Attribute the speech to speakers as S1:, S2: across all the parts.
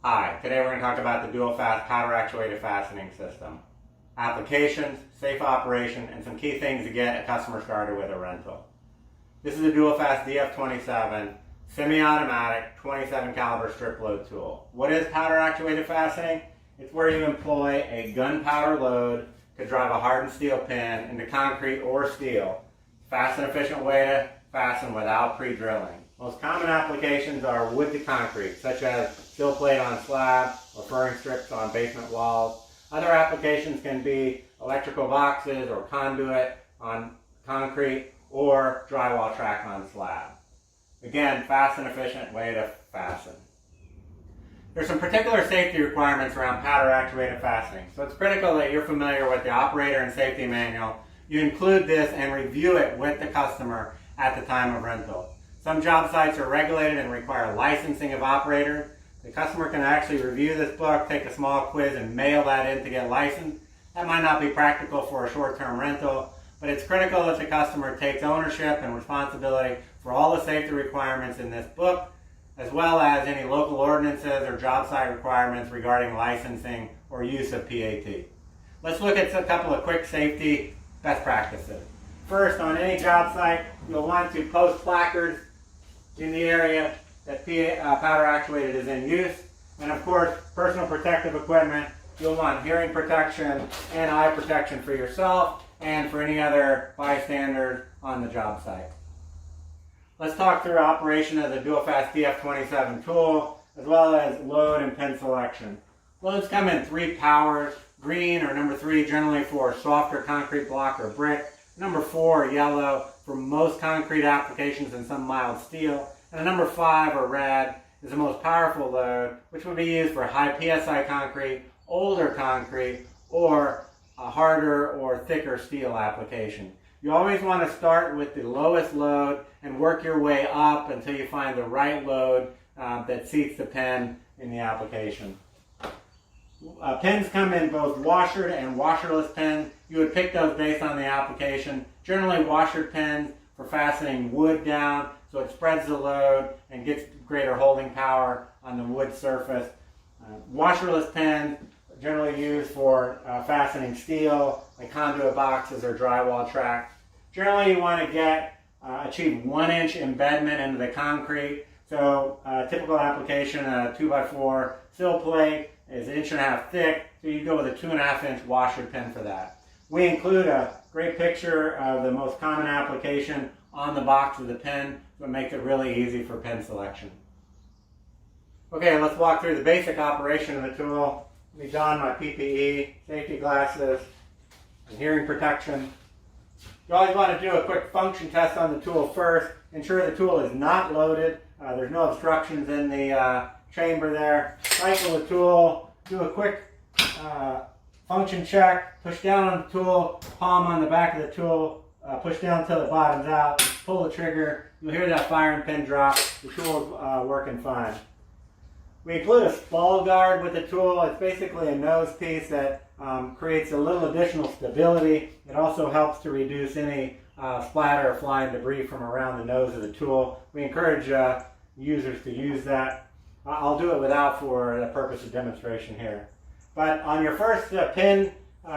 S1: Hi, today we're going to talk about the dual fast powder actuated fastening system. Applications, safe operation, and some key things to get a customer started with a rental. This is a dual fast DF27 semi-automatic 27 caliber strip load tool. What is powder actuated fastening? It's where you employ a gunpowder load to drive a hardened steel pin into concrete or steel. Fast and efficient way to fasten without pre-drilling. Most common applications are wood to concrete, such as sill plate on slab or furring strips on basement walls. Other applications can be electrical boxes or conduit on concrete or drywall track on slab. Again, fast and efficient way to fasten. There's some particular safety requirements around powder actuated fastening, so it's critical that you're familiar with the operator and safety manual. You include this and review it with the customer at the time of rental. Some job sites are regulated and require licensing of operators. The customer can actually review this book, take a small quiz, and mail that in to get licensed. That might not be practical for a short-term rental, but it's critical that the customer takes ownership and responsibility for all the safety requirements in this book, as well as any local ordinances or job site requirements regarding licensing or use of PAT. Let's look at a couple of quick safety best practices. First, on any job site, you'll want to post placards in the area that powder actuated is in use. And of course, personal protective equipment, you'll want hearing protection and eye protection for yourself and for any other bystanders on the job site. Let's talk through operation of the dual fast DF27 tool, as well as load and pin selection. Loads come in 3 powers, green or number 3 generally for softer concrete block or brick, number 4 yellow for most concrete applications and some mild steel, and a number 5 or red is the most powerful load, which would be used for high PSI concrete, older concrete, or a harder or thicker steel application. You always want to start with the lowest load and work your way up until you find the right load that seats the pin in the application. Pins come in both washered and washerless pins. You would pick those based on the application. Generally, washered pins for fastening wood down, so it spreads the load and gets greater holding power on the wood surface. Washerless pins generally used for fastening steel, like conduit boxes or drywall track. Generally, you want to achieve 1-inch embedment into the concrete. So, typical application, a 2x4 sill plate is 1.5 inches thick, so you go with a 2.5-inch washer pin for that. We include a great picture of the most common application on the box of the pin, so it makes it really easy for pin selection. Okay, let's walk through the basic operation of the tool. Let me don my PPE, safety glasses, and hearing protection. You always want to do a quick function test on the tool first. Ensure the tool is not loaded. There's no obstructions in the chamber there. Cycle the tool, do a quick function check, push down on the tool, palm on the back of the tool, push down until it bottoms out, pull the trigger, you'll hear that firing pin drop, the tool's working fine. We include a spall guard with the tool. It's basically a nose piece that creates a little additional stability. It also helps to reduce any splatter or flying debris from around the nose of the tool. We encourage users to use that. I'll do it without for the purpose of demonstration here. But on your first pin,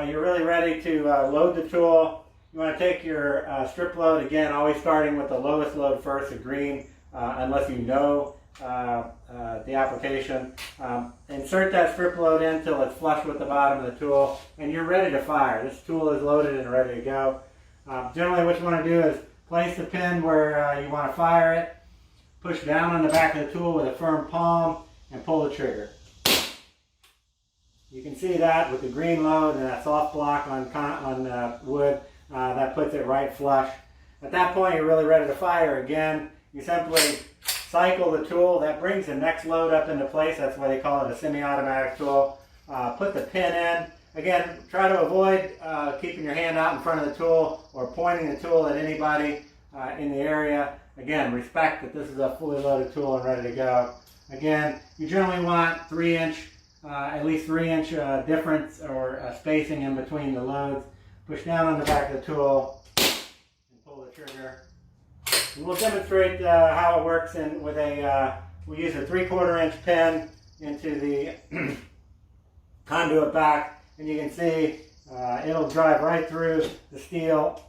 S1: you're really ready to load the tool. You want to take your strip load, again, always starting with the lowest load first, the green, unless you know the application. Insert that strip load in until it's flush with the bottom of the tool, and you're ready to fire. This tool is loaded and ready to go. Generally, what you want to do is place the pin where you want to fire it, push down on the back of the tool with a firm palm, and pull the trigger. You can see that with the green load and that soft block on wood, that puts it right flush. At that point, you're really ready to fire again. You simply cycle the tool. That brings the next load up into place. That's why they call it a semi-automatic tool. Put the pin in. Again, try to avoid keeping your hand out in front of the tool or pointing the tool at anybody in the area. Again, respect that this is a fully loaded tool and ready to go. Again, you generally want at least 3-inch difference or spacing in between the loads. Push down on the back of the tool and pull the trigger. And we'll demonstrate how it works we use a 3/4 inch pin into the conduit back, and you can see it'll drive right through the steel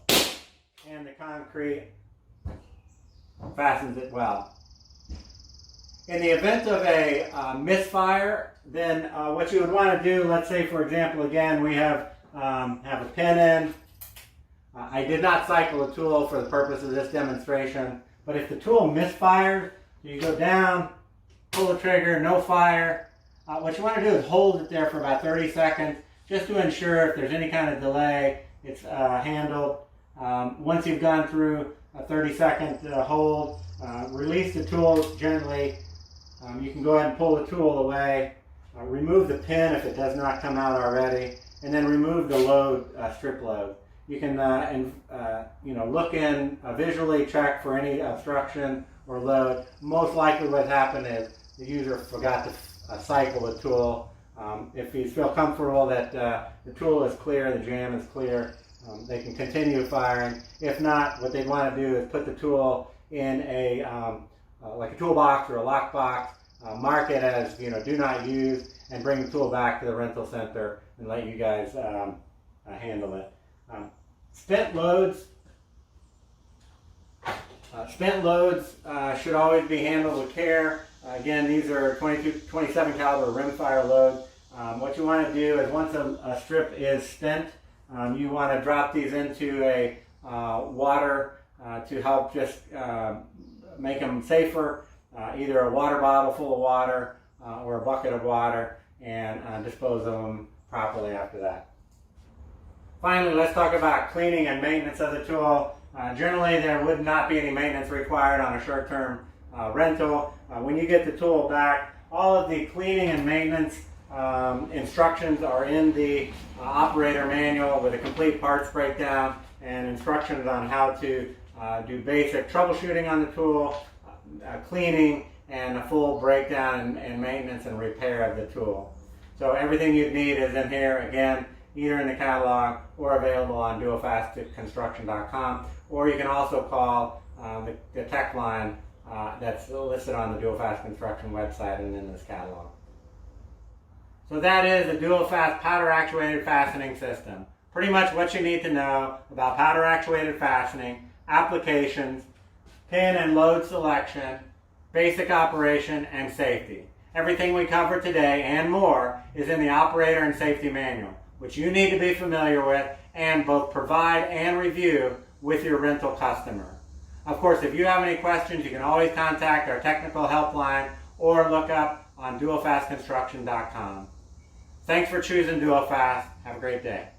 S1: and the concrete, fastens it well. In the event of a misfire, then what you would want to do, let's say for example, again, we have a pin in. I did not cycle the tool for the purpose of this demonstration, but if the tool misfires, you go down, pull the trigger, no fire. What you want to do is hold it there for about 30 seconds, just to ensure if there's any kind of delay, it's handled. Once you've gone through a 30-second hold, release the tool gently. You can go ahead and pull the tool away, remove the pin if it does not come out already, and then remove the load, strip load. You can look in, visually check for any obstruction or load. Most likely what happened is the user forgot to cycle the tool. If you feel comfortable that the tool is clear, the jam is clear, they can continue firing. If not, what they'd want to do is put the tool in a like a toolbox or a lockbox, mark it as do not use, and bring the tool back to the rental center and let you guys handle it. Spent loads should always be handled with care. Again, these are 27 caliber rimfire loads. What you want to do is once a strip is spent, you want to drop these into a water to help just make them safer, either a water bottle full of water or a bucket of water, and dispose of them properly after that. Finally, let's talk about cleaning and maintenance of the tool. Generally, there would not be any maintenance required on a short-term rental. When you get the tool back, all of the cleaning and maintenance instructions are in the operator manual with a complete parts breakdown and instructions on how to do basic troubleshooting on the tool, cleaning, and a full breakdown and maintenance and repair of the tool. So everything you'd need is in here, again, either in the catalog or available on duofastconstruction.com, or you can also call the tech line that's listed on the Duofast Construction website and in this catalog. So that is the Duofast powder actuated fastening system. Pretty much what you need to know about powder actuated fastening, applications, pin and load selection, basic operation, and safety. Everything we covered today and more is in the operator and safety manual, which you need to be familiar with and both provide and review with your rental customer. Of course, if you have any questions, you can always contact our technical helpline or look up on duofastconstruction.com. Thanks for choosing Duofast. Have a great day.